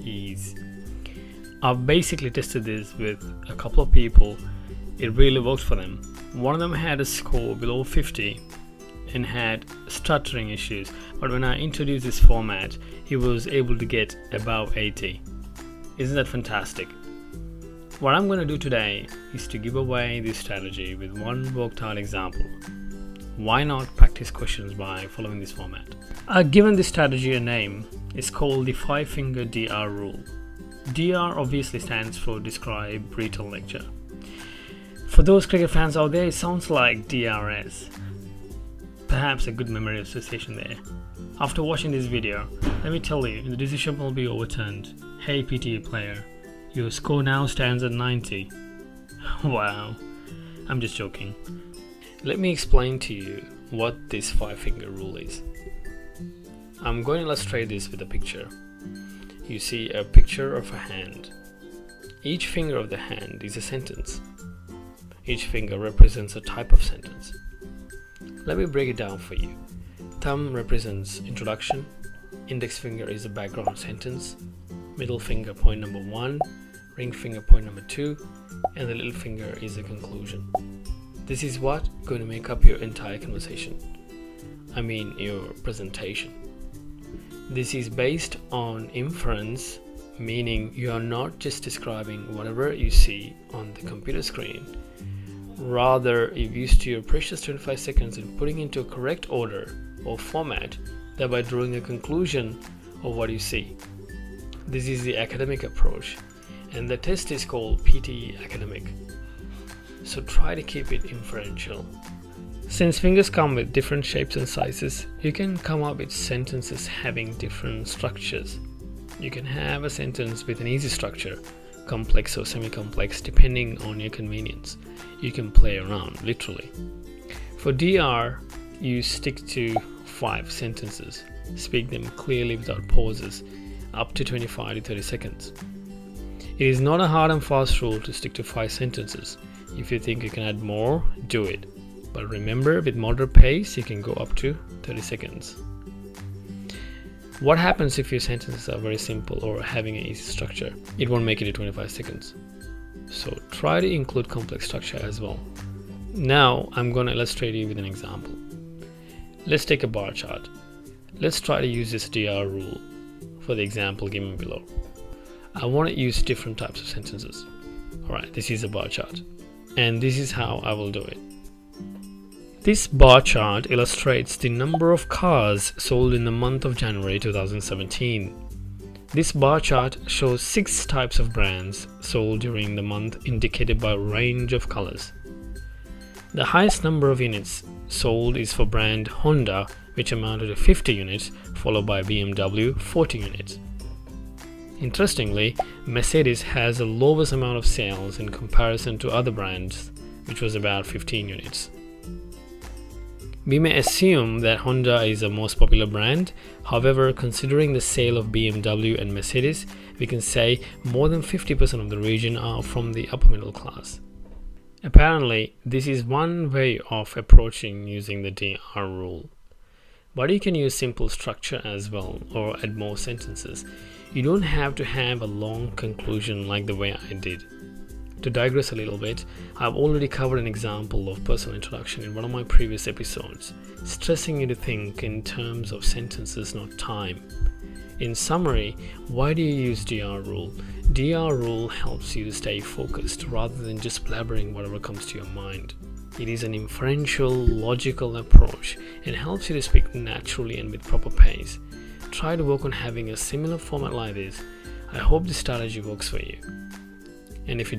ease. I've basically tested this with a couple of people. It really works for them. One of them had a score below 50 and had stuttering issues, but when I introduced this format, he was able to get above 80. Isn't that fantastic? What I'm going to do today is to give away this strategy with one worked out example. Why not practice questions by following this format? I've given this strategy a name. It's called the 5-finger DR rule. DR obviously stands for Describe, Retell, Lecture. For those cricket fans out there, it sounds like DRS. Perhaps a good memory association there. After watching this video, let me tell you, the decision will be overturned. Hey PTE player, your score now stands at 90. Wow, I'm just joking. Let me explain to you what this 5-finger rule is. I'm going to illustrate this with a picture. You see a picture of a hand. Each finger of the hand is a sentence. Each finger represents a type of sentence. Let me break it down for you. Thumb represents introduction, index finger is a background sentence, middle finger point number 1, ring finger point number 2, and the little finger is a conclusion. This is what going to make up your entire conversation. I mean your presentation. This is based on inference, meaning you are not just describing whatever you see on the computer screen. Rather, you've used your precious 25 seconds in putting into a correct order or format, thereby drawing a conclusion of what you see. This is the academic approach, and the test is called PTE academic. So try to keep it inferential. Since fingers come with different shapes and sizes, you can come up with sentences having different structures. You can have a sentence with an easy structure, complex or semi-complex depending on your convenience. You can play around, literally. For DR, you stick to 5 sentences. Speak them clearly without pauses, up to 25 to 30 seconds. It is not a hard and fast rule to stick to 5 sentences. If you think you can add more, do it. But remember, with moderate pace, you can go up to 30 seconds. What happens if your sentences are very simple or having an easy structure? It won't make it to 25 seconds. So try to include complex structure as well. Now I'm going to illustrate you with an example. Let's take a bar chart. Let's try to use this DR rule for the example given below. I want to use different types of sentences. Alright, this is a bar chart. And this is how I will do it. This bar chart illustrates the number of cars sold in the month of January 2017. This bar chart shows 6 types of brands sold during the month, indicated by a range of colors. The highest number of units sold is for brand Honda, which amounted to 50 units, followed by BMW 40 units. Interestingly, Mercedes has the lowest amount of sales in comparison to other brands, which was about 15 units. We may assume that Honda is the most popular brand. However, considering the sale of BMW and Mercedes, we can say more than 50% of the region are from the upper middle class. Apparently, this is one way of approaching using the DR rule. But you can use simple structure as well, or add more sentences. You don't have to have a long conclusion like the way I did. To digress a little bit, I've already covered an example of personal introduction in one of my previous episodes, stressing you to think in terms of sentences, not time. In summary, why do you use DR rule? DR rule helps you to stay focused rather than just blabbering whatever comes to your mind. It is an inferential, logical approach and helps you to speak naturally and with proper pace. Try to work on having a similar format like this. I hope this strategy works for you. And if it